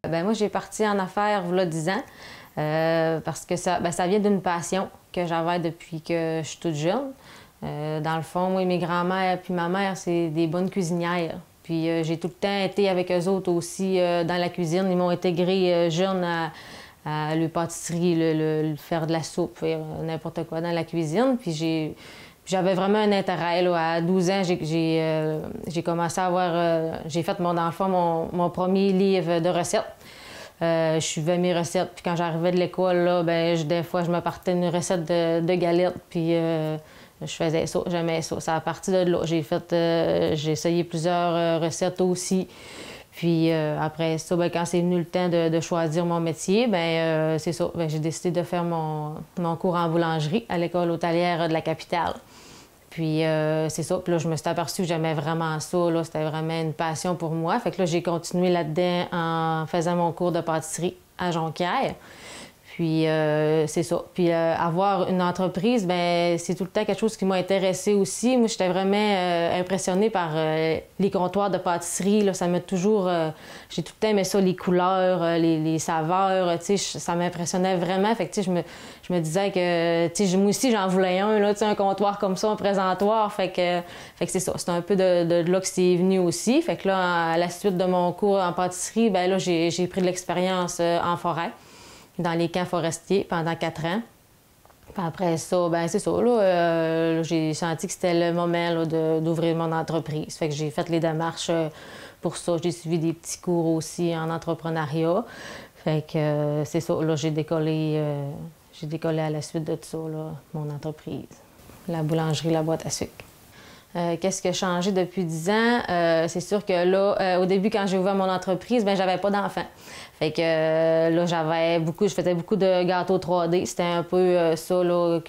Ben moi, j'ai parti en affaires il y a 10 ans parce que ça vient d'une passion que j'avais depuis que je suis toute jeune. Dans le fond, moi, mes grands-mères puis ma mère, c'est des bonnes cuisinières. Puis j'ai tout le temps été avec eux autres aussi dans la cuisine. Ils m'ont intégré jeune à la pâtisserie, le faire de la soupe, faire n'importe quoi dans la cuisine. Puis j'avais vraiment un intérêt. Là. À 12 ans, j'ai commencé à avoir... j'ai fait, dans le fond, mon premier livre de recettes. Je suivais mes recettes. Puis quand j'arrivais de l'école, là, des fois, je me partais une recette de galettes. Puis je faisais ça, j'aimais ça. C'est à partir de là. J'ai essayé plusieurs recettes aussi. Puis après ça, quand c'est venu le temps de choisir mon métier, c'est ça. J'ai décidé de faire mon cours en boulangerie à l'école hôtelière de la capitale. Puis c'est ça. Puis là, je me suis aperçue que j'aimais vraiment ça. Là. C'était vraiment une passion pour moi. Fait que là, j'ai continué là-dedans en faisant mon cours de pâtisserie à Jonquière. Puis c'est ça. Puis avoir une entreprise, c'est tout le temps quelque chose qui m'a intéressée aussi. Moi, j'étais vraiment impressionnée par les comptoirs de pâtisserie. Là. Ça m'a toujours... j'ai tout le temps aimé ça, les couleurs, les saveurs. Ça m'impressionnait vraiment. Fait que je me disais que moi aussi, j'en voulais un, là, un comptoir comme ça, un présentoir. Fait que c'est ça. C'est un peu de là que c'est venu aussi. Fait que là, à la suite de mon cours en pâtisserie, là, j'ai pris de l'expérience en forêt, dans les camps forestiers pendant 4 ans. Puis après ça, c'est ça, là, j'ai senti que c'était le moment là, d'ouvrir mon entreprise. Fait que j'ai fait les démarches pour ça. J'ai suivi des petits cours aussi en entrepreneuriat. Fait que c'est ça, là, j'ai décollé à la suite de tout ça, là, mon entreprise. La boulangerie La Boîte à sucre. Qu'est-ce qui a changé depuis 10 ans? C'est sûr que là, au début, quand j'ai ouvert mon entreprise, j'avais pas d'enfants. Fait que là, je faisais beaucoup de gâteaux 3D. C'était un peu ça, là,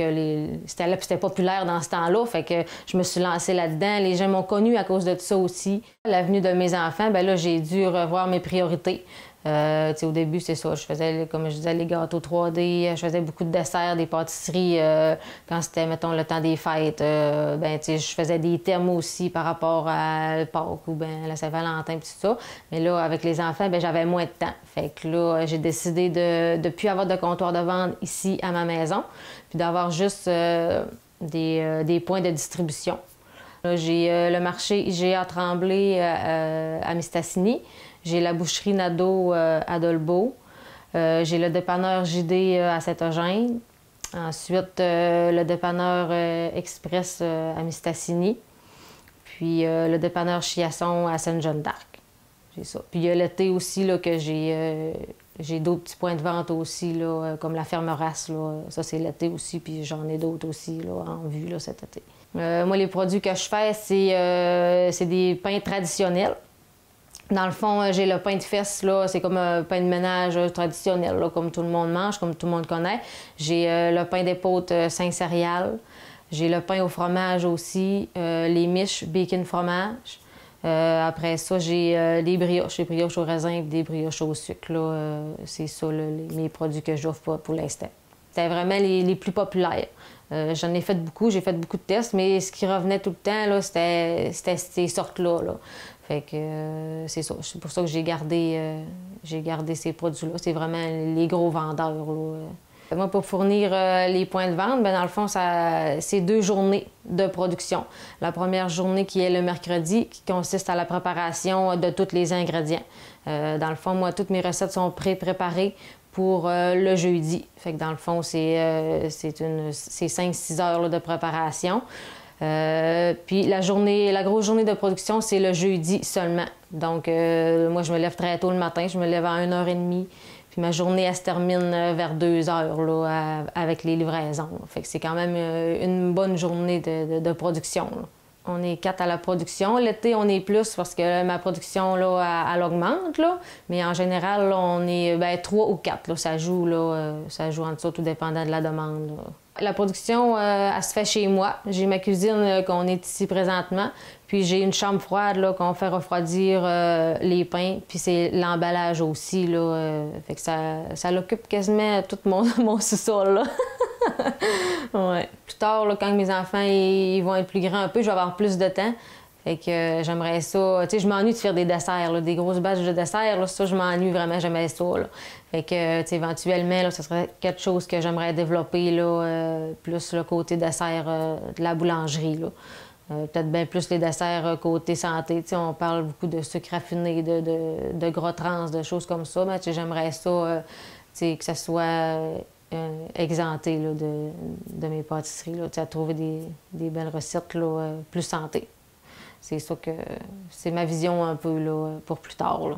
c'était populaire dans ce temps-là. Fait que je me suis lancée là-dedans. Les gens m'ont connue à cause de ça aussi. L'avenue de mes enfants, là, j'ai dû revoir mes priorités. Au début, c'est ça. Je faisais, comme je disais, les gâteaux 3D. Je faisais beaucoup de desserts, des pâtisseries. Quand c'était, mettons, le temps des fêtes, je faisais des thèmes aussi par rapport à Pâques ou la Saint-Valentin, tout ça. Mais là, avec les enfants, j'avais moins de temps. Fait que là, j'ai décidé de ne plus avoir de comptoir de vente ici à ma maison, puis d'avoir juste des points de distribution. Là, j'ai le marché IGA Tremblay à Mistassini. J'ai la boucherie Nadeau à Dolbeau. J'ai le dépanneur JD à Saint-Eugène. Ensuite, le dépanneur Express à Mistassini. Puis le dépanneur Chiasson à Sainte-Jeanne-d'Arc. J'ai ça. Puis il y a l'été aussi là, que j'ai d'autres petits points de vente aussi, là, comme la ferme Race. Là. Ça, c'est l'été aussi. Puis j'en ai d'autres aussi là, en vue là, cet été. Moi, les produits que je fais, c'est des pains traditionnels. Dans le fond, j'ai le pain de fesses, là, c'est comme un pain de ménage traditionnel, là, comme tout le monde mange, comme tout le monde connaît. J'ai le pain d'épeautre 5 céréales. J'ai le pain au fromage aussi, les miches bacon fromage. Après ça, j'ai des brioches au raisin et des brioches au sucre. C'est ça, là, mes produits que j'offre pour l'instant. C'était vraiment les plus populaires. J'en ai fait beaucoup, j'ai fait beaucoup de tests, mais ce qui revenait tout le temps, là, c'était ces sortes-là. Là. Fait que c'est ça. C'est pour ça que j'ai gardé ces produits-là. C'est vraiment les gros vendeurs. Là. Moi, pour fournir les points de vente, dans le fond, c'est 2 journées de production. La première journée qui est le mercredi, qui consiste à la préparation de tous les ingrédients. Dans le fond, moi, toutes mes recettes sont préparées pour le jeudi. Fait que dans le fond, c'est 5-6 heures là, de préparation. Puis la grosse journée de production, c'est le jeudi seulement. Donc, moi, je me lève très tôt le matin. Je me lève à 1h30. Puis ma journée, elle se termine vers 2h là, avec les livraisons. Fait que c'est quand même une bonne journée de production. Là. On est 4 à la production. L'été, on est plus parce que ma production, là, elle augmente. Là. Mais en général, là, on est 3 ou 4. Là. Ça joue en dessous, tout dépendant de la demande. Là. La production, elle se fait chez moi. J'ai ma cuisine qu'on est ici présentement. Puis j'ai une chambre froide là, qu'on fait refroidir les pains. Puis c'est l'emballage aussi. Là, fait que ça l'occupe quasiment tout mon sous-sol. Là. Ouais. Plus tard, là, quand mes enfants ils vont être plus grands un peu, je vais avoir plus de temps. Fait que j'aimerais ça. Tu sais, je m'ennuie de faire des desserts, là, des grosses batches de desserts. Là, ça, je m'ennuie vraiment, j'aimais ça. Là. Fait que, tu sais, éventuellement, là, ce serait quelque chose que j'aimerais développer, là, plus le côté dessert de la boulangerie. Là. Peut-être bien plus les desserts côté santé. Tu sais, on parle beaucoup de sucre raffiné, de gras trans, de choses comme ça. Mais tu sais, j'aimerais ça, tu sais, que ça soit exempté là, de mes pâtisseries. Là, tu sais, à trouver des belles recettes là, plus santé. C'est ça que c'est ma vision un peu là, pour plus tard. Là.